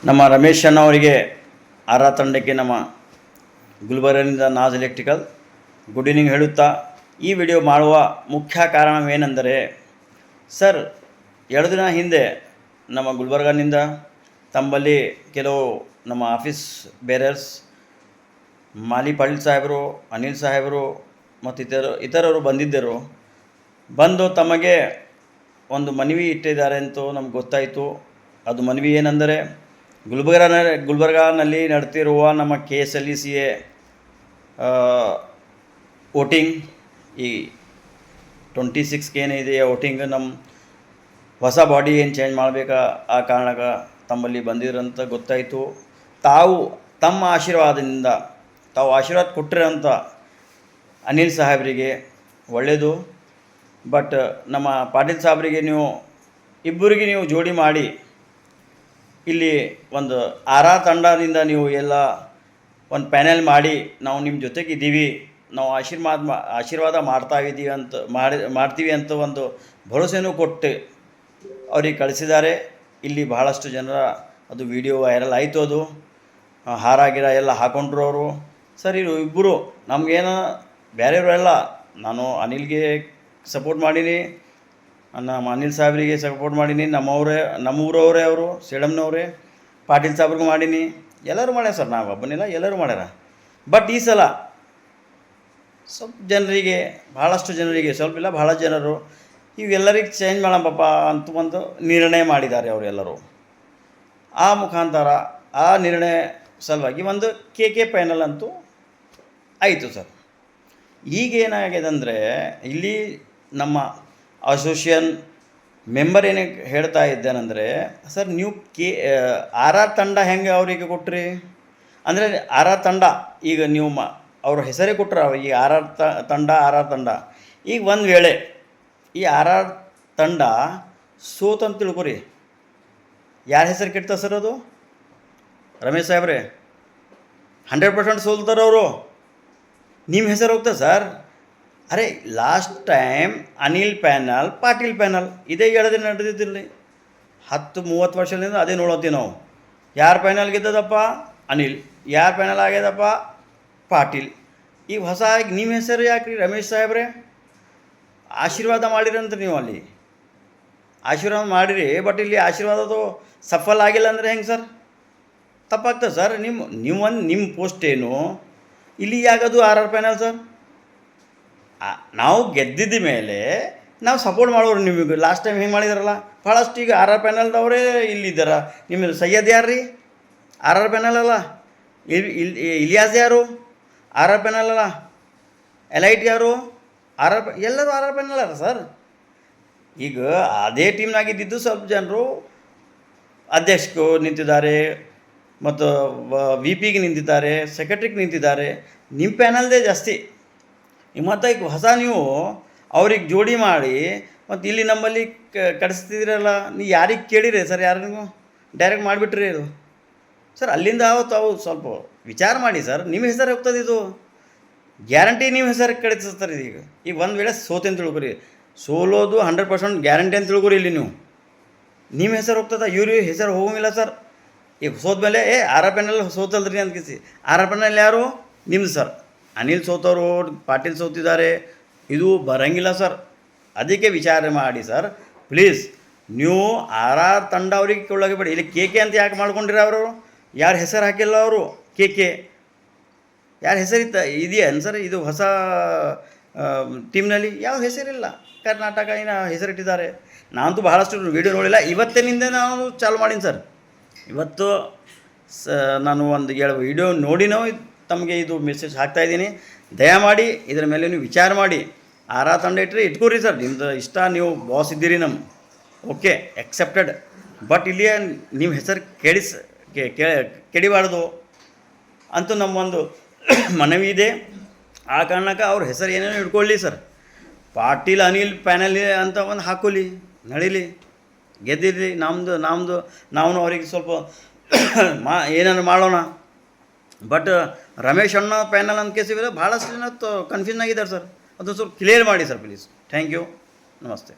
ನಮ್ಮ ರಮೇಶ್ ಅಣ್ಣವರಿಗೆ ಆರ ತಂಡಕ್ಕೆ ನಮ್ಮ ಗುಲ್ಬರ್ಗದಿಂದ ನಾಜ್ ಎಲೆಕ್ಟ್ರಿಕಲ್ ಗುಡ್ ಈವ್ನಿಂಗ್ ಹೇಳುತ್ತಾ ಈ ವಿಡಿಯೋ ಮಾಡುವ ಮುಖ್ಯ ಕಾರಣವೇನೆಂದರೆ ಸರ್ 2 ದಿನ ಹಿಂದೆ ನಮ್ಮ ಗುಲ್ಬರ್ಗನಿಂದ ತಮ್ಮಲ್ಲಿ ಕೆಲವು ನಮ್ಮ ಆಫೀಸ್ ಬೇರರ್ಸ್ ಮಾಲಿ ಪಾಟೀಲ್ ಸಾಹೇಬರು, ಅನಿಲ್ ಸಾಹೇಬರು ಮತ್ತು ಇತರರು ಬಂದಿದ್ದರು. ಬಂದು ತಮಗೆ ಒಂದು ಮನವಿ ಇಟ್ಟಿದ್ದಾರೆ ಅಂತ ನಮ್ಗೆ ಗೊತ್ತಾಯಿತು. ಅದು ಮನವಿ ಏನೆಂದರೆ ಗುಲ್ಬರ್ಗಾನಲ್ಲಿ ನಡೆತಿರುವ ನಮ್ಮ KSLECA ವೋಟಿಂಗ್ ಈ 26 ಏನಿದೆಯಾ ವೋಟಿಂಗ್ ನಮ್ಮ ಹೊಸ ಬಾಡಿ ಏನು ಚೇಂಜ್ ಮಾಡಬೇಕಾ ಆ ಕಾರಣಕ್ಕೆ ತಮ್ಮಲ್ಲಿ ಬಂದಿರಂತ ಗೊತ್ತಾಯಿತು. ತಾವು ತಮ್ಮ ಆಶೀರ್ವಾದದಿಂದ ತಾವು ಆಶೀರ್ವಾದ ಕೊಟ್ಟಿರೋಂಥ ಅನಿಲ್ ಸಾಹೇಬರಿಗೆ ಒಳ್ಳೆಯದು. ಬಟ್ ನಮ್ಮ ಪಾಟೀಲ್ ಸಾಹೇಬರಿಗೆ ಇಬ್ಬರಿಗೆ ನೀವು ಜೋಡಿ ಮಾಡಿ ಇಲ್ಲಿ ಒಂದು ತಂಡದಿಂದ ನೀವು ಎಲ್ಲ ಒಂದು ಪ್ಯಾನೆಲ್ ಮಾಡಿ ನಾವು ನಿಮ್ಮ ಜೊತೆಗಿದ್ದೀವಿ, ನಾವು ಆಶೀರ್ವಾದ ಮಾಡ್ತೀವಿ ಅಂತ ಒಂದು ಭರವಸೆನೂ ಕೊಟ್ಟು ಅವ್ರಿಗೆ ಕಳಿಸಿದ್ದಾರೆ. ಇಲ್ಲಿ ಬಹಳಷ್ಟು ಜನರ ಅದು ವಿಡಿಯೋ ವೈರಲ್ ಆಯಿತು. ಅದು ಹಾರ ಗಿರ ಎಲ್ಲ ಹಾಕೊಂಡ್ರು ಅವರು. ಸರ್ ಇಬ್ಬರು ನಮಗೇನು ಬೇರೆಯವರೆಲ್ಲ, ನಾನು ಅನಿಲ್ಗೆ ಸಪೋರ್ಟ್ ಮಾಡೀನಿ, ನಮ್ಮ ಅನಿಲ್ ಸಾಹೇಬ್ರಿಗೆ ಸಪೋರ್ಟ್ ಮಾಡೀನಿ, ನಮ್ಮೂರವರೇ ಅವರು ಸೇಡಮ್ನವರೇ, ಪಾಟೀಲ್ ಸಾಹೇಬ್ರಿಗೂ ಮಾಡೀನಿ, ಎಲ್ಲರೂ ಮಾಡ್ಯಾರ ಸರ್. ನಾವು ಒಬ್ಬನಿಲ್ಲ, ಎಲ್ಲರೂ ಮಾಡ್ಯಾರ. ಬಟ್ ಈ ಸಲ ಸ್ವಲ್ಪ ಜನರಿಗೆ, ಭಾಳಷ್ಟು ಜನರಿಗೆ, ಸ್ವಲ್ಪ ಇಲ್ಲ ಭಾಳ ಜನರು ಇವೆಲ್ಲರಿಗೆ ಚೇಂಜ್ ಮಾಡಪ್ಪ ಅಂತ ಒಂದು ನಿರ್ಣಯ ಮಾಡಿದ್ದಾರೆ ಅವರೆಲ್ಲರೂ. ಆ ಮುಖಾಂತರ ಆ ನಿರ್ಣಯ ಸಲುವಾಗಿ ಒಂದು KK ಪ್ಯಾನಲ್ ಅಂತೂ ಆಯಿತು ಸರ್. ಈಗೇನಾಗಿದೆ ಅಂದರೆ ಇಲ್ಲಿ ನಮ್ಮ ಅಸೋಸಿಯೇಷನ್ ಮೆಂಬರ್ ಏನಕ್ಕೆ ಹೇಳ್ತಾ ಇದ್ದೇನೆಂದರೆ, ಸರ್ ನೀವು ತಂಡ ಹೆಂಗೆ ಅವರಿಗೆ ಕೊಟ್ರಿ ಅಂದರೆ ತಂಡ ಈಗ ನೀವು ಅವ್ರ ಹೆಸರೇ ಕೊಟ್ಟರು. ಈ ತಂಡ ಈಗ ಒಂದು ವೇಳೆ ಈ ತಂಡ ಸೋತಂತ ತಿಳ್ಕೊರಿ, ಯಾರ ಹೆಸರು ಕೆಡ್ತ ಸರ್? ಅದು ರಮೇಶ್ ಸಾಹೇಬ್ರೆ 100% ಸೋಲ್ತಾರೆ ಅವರು. ನಿಮ್ಮ ಹೆಸರು ಹೋಗ್ತಾ ಸರ್? ಅರೆ last time Anil panel, Patil panel ಇದೇ ನಡೆದಿದ್ದಿರಲಿ. 10-30 ವರ್ಷದಿಂದ ಅದೇ ನೋಡತ್ತೀವಿ ನಾವು. ಯಾರ ಪ್ಯಾನಲ್ ಗೆದ್ದದಪ್ಪ? ಅನಿಲ್. ಯಾರ ಪ್ಯಾನಲ್ ಆಗ್ಯದಪ್ಪ? ಪಾಟೀಲ್. ಈಗ ಹೊಸ ನಿಮ್ಮ ಹೆಸರು ಯಾಕ್ರಿ ರಮೇಶ್ ಸಾಹೇಬ್ರೆ? ಆಶೀರ್ವಾದ ಮಾಡಿರಂತ ನೀವು ಅಲ್ಲಿ ಆಶೀರ್ವಾದ ಮಾಡಿರಿ. ಬಟ್ ಇಲ್ಲಿ ಆಶೀರ್ವಾದದು ಸಫಲ ಆಗಿಲ್ಲ ಅಂದರೆ ಹೆಂಗೆ ಸರ್? ತಪ್ಪಾಗ್ತದೆ ಸರ್. ನಿಮ್ಮ ಪೋಸ್ಟ್ ಏನು ಇಲ್ಲಿ ಯಾಕದು ಪ್ಯಾನಲ್ ಸರ್? ನಾವು ಗೆದ್ದಿದ್ದ ಮೇಲೆ ನಾವು ಸಪೋರ್ಟ್ ಮಾಡೋರು ನಿಮಗೆ. ಲಾಸ್ಟ್ ಟೈಮ್ ಹೆಂಗೆ ಮಾಡಿದಾರಲ್ಲ ಭಾಳಷ್ಟು. ಈಗ ಪ್ಯಾನಲ್ದವರೇ ಇಲ್ಲಿದ್ದಾರ. ನಿಮ್ಮ ಸಯ್ಯದ್ ಯಾರು ರೀ? ಪ್ಯಾನಲ್ ಅಲ್ಲ. ಇಲಿಯಾಸ್ ಯಾರು? ಪ್ಯಾನಲ್ ಅಲ್ಲ. ಎಲೈಟ್ ಯಾರು? ಎಲ್ಲರೂ ಪ್ಯಾನಲ್ ಅಲ್ಲ ಸರ್. ಈಗ ಅದೇ ಟೀಮ್ನಾಗಿದ್ದು ಸ್ವಲ್ಪ ಜನರು ಅಧ್ಯಕ್ಷರು ನಿಂತಿದ್ದಾರೆ, ಮತ್ತು VPಗೆ ನಿಂತಿದ್ದಾರೆ, ಸೆಕ್ರೆಟ್ರಿಗೆ ನಿಂತಿದ್ದಾರೆ. ನಿಮ್ಮ ಪ್ಯಾನಲ್ದೇ ಜಾಸ್ತಿ. ಮತ್ತು ಈಗ ಹೊಸ ನೀವು ಅವ್ರಿಗೆ ಜೋಡಿ ಮಾಡಿ ಮತ್ತು ಇಲ್ಲಿ ನಮ್ಮಲ್ಲಿ ಕಡಿಸ್ತಿದ್ದೀರಲ್ಲ, ನೀವು ಯಾರಿಗೆ ಕೇಳಿರಿ ಸರ್? ಯಾರಿಗೂ ಡೈರೆಕ್ಟ್ ಮಾಡಿಬಿಟ್ರಿ ಇದು ಸರ್. ಅಲ್ಲಿಂದ ತಾವು ಸ್ವಲ್ಪ ವಿಚಾರ ಮಾಡಿ ಸರ್. ನಿಮ್ಮ ಹೆಸರು ಹೋಗ್ತದೆ ಇದು ಗ್ಯಾರಂಟಿ. ನಿಮ್ಮ ಹೆಸರು ಕಳಿಸ್ತಾರೆ ಈಗ ಒಂದು ವೇಳೆ ಸೋತೆ ಅಂತ ತಿಳ್ಕೊರಿ, ಸೋಲೋದು 100% ಗ್ಯಾರಂಟಿ ಅಂತ ತಿಳ್ಕೊರಿ. ಇಲ್ಲಿ ನಿಮ್ಮ ಹೆಸರು ಹೋಗ್ತದೆ, ಇವ್ರ ಹೆಸರು ಹೋಗೋಂಗಿಲ್ಲ ಸರ್. ಈಗ ಸೋತ್ಮೇಲೆ ಪ್ಯಾನಲ್ ಸೋತಲ್ರಿ ಅಂತ ಕಿಸಿ. ಪ್ಯಾನಲ್ ಯಾರು? ನಿಮ್ಮದು ಸರ್. ಅನಿಲ್ ಸೋತವರು, ಪಾಟೀಲ್ ಸೋತಿದ್ದಾರೆ, ಇದು ಬರೋಂಗಿಲ್ಲ ಸರ್. ಅದಕ್ಕೆ ವಿಚಾರ ಮಾಡಿ ಸರ್ ಪ್ಲೀಸ್. ನೀವು ತಂಡ ಅವ್ರಿಗೆ ಕೊಳ್ಳೋಕೆ ಬೇಡಿ. ಇಲ್ಲಿ KK ಅಂತ ಯಾಕೆ ಮಾಡ್ಕೊಂಡಿರ ಅವರು? ಯಾರ ಹೆಸರು ಹಾಕಿಲ್ಲ ಅವರು. KK ಯಾರ ಇದೆಯಾ ಸರ್? ಇದು ಹೊಸ ಟೀಮ್ನಲ್ಲಿ ಯಾವ ಹೆಸರಿಲ್ಲ. ಕರ್ನಾಟಕ ಹೆಸರಿಟ್ಟಿದ್ದಾರೆ. ನಾನಂತೂ ಬಹಳಷ್ಟು ವೀಡಿಯೋ ನೋಡಿಲ್ಲ. ಇವತ್ತಿನಿಂದ ನಾನು ಚಾಲು ಮಾಡೀನಿ ಸರ್. ಇವತ್ತು ನಾನು ಒಂದು 7 ವೀಡಿಯೋ ನೋಡಿನೋ ತಮಗೆ ಇದು ಮೆಸೇಜ್ ಹಾಕ್ತಾಯಿದ್ದೀನಿ. ದಯಮಾಡಿ ಇದರ ಮೇಲೆ ನೀವು ವಿಚಾರ ಮಾಡಿ. ತಂಡ ಇಟ್ಟರೆ ಇಟ್ಕೋರಿ ಸರ್. ನಿಮ್ಮದು ಇಷ್ಟ, ನೀವು ಬಾಸ್ ಇದ್ದೀರಿ ಓಕೆ, ಎಕ್ಸೆಪ್ಟೆಡ್. ಬಟ್ ಇಲ್ಲಿ ನಿಮ್ಮ ಹೆಸರು ಕೆಡಿಬಾರ್ದು ಅಂತೂ ನಮ್ಮೊಂದು ಮನವಿ ಇದೆ. ಆ ಕಾರಣಕ್ಕೆ ಅವ್ರ ಹೆಸರು ಏನೇನೋ ಇಟ್ಕೊಳ್ಳಿ ಸರ್. ಪಾಟೀಲ್ ಅನಿಲ್ ಪ್ಯಾನಲ್ ಅಂತ ಒಂದು ಹಾಕೊಳ್ಳಿ, ನಡೀಲಿ, ಗೆದ್ದಿರಲಿ. ನಾವು ಅವ್ರಿಗೆ ಸ್ವಲ್ಪ ಏನಾದ್ರು ಮಾಡೋಣ. ಬಟ್ ರಮೇಶ್ ಅಣ್ಣ ಪ್ಯಾನಲ್ ಅಂತ ಕೇಸಿದ್ರೆ ಭಾಳಷ್ಟು ಜನ ಕನ್ಫ್ಯೂಷನ್ ಆಗಿದ್ದಾರೆ ಸರ್. ಅದು ಸ್ವಲ್ಪ ಕ್ಲಿಯರ್ ಮಾಡಿ ಸರ್ ಪ್ಲೀಸ್. Thank you. ನಮಸ್ತೆ.